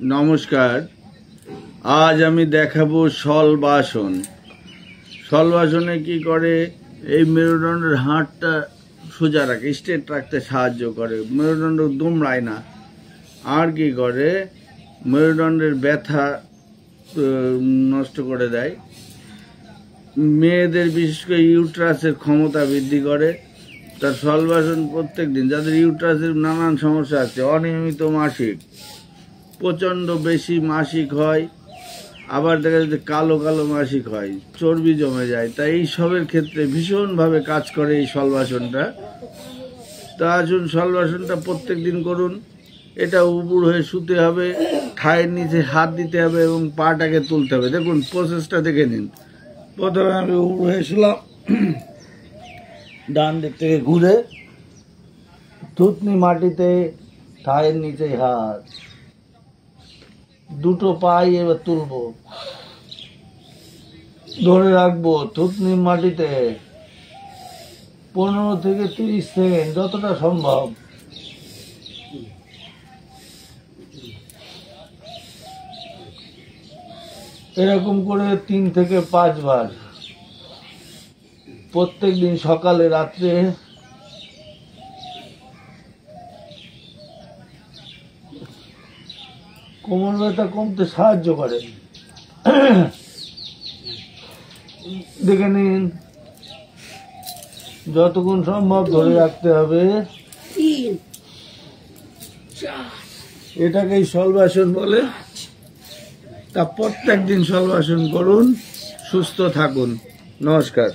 নমস্কার। আজ আমি দেখাবো শলবাসন। শলবাসনে কি করে, এই মেরুদণ্ডের হাড়টা সোজা রাখে, স্ট্রেট রাখতে সাহায্য করে, মেরুদণ্ড দুমড়ায় না। আর কি করে, মেরুদণ্ডের ব্যথা নষ্ট করে দেয়। মেয়েদের বিশেষ করে ইউট্রাসের ক্ষমতা বৃদ্ধি করে। তার শলবাসন প্রত্যেক দিন, যাদের ইউট্রাসের নানান সমস্যা আছে, অনিয়মিত মাসিক, প্রচণ্ড বেশি মাসিক হয়, আবার দেখা যাচ্ছে কালো কালো মাসিক হয়, চর্বি জমে যায়, তাই এই সবের ক্ষেত্রে ভীষণভাবে কাজ করে এই শলবাসনটা। তা আসুন, শলবাসনটা প্রত্যেক দিন করুন। এটা উপুড় হয়ে শুতে হবে, ঠায়ের নিচে হাত দিতে হবে এবং পাটাকে তুলতে হবে। দেখুন, প্রসেসটা দেখে নিন। প্রথমে আমি উপুড় হয়ে শুলাম, ডান দিক থেকে ঘুরে থুতনি মাটিতে, ঠায়ের নিচে হাত, দুটো পাই এবার তুলবো, ধরে রাখবো থুতনি মাটিতে 15 থেকে 30 সেকেন্ড, যতটা সম্ভব। এরকম করে 3 থেকে 5 বার প্রত্যেক দিন, সকালে রাত্রে। কোমর ব্যথা কমতে সাহায্য করে। দেখে নিন, যতক্ষণ সম্ভব ধরে রাখতে হবে। এটাকেই শলবাসন বলে। তা প্রত্যেক দিন শলবাসন করুন, সুস্থ থাকুন। নমস্কার।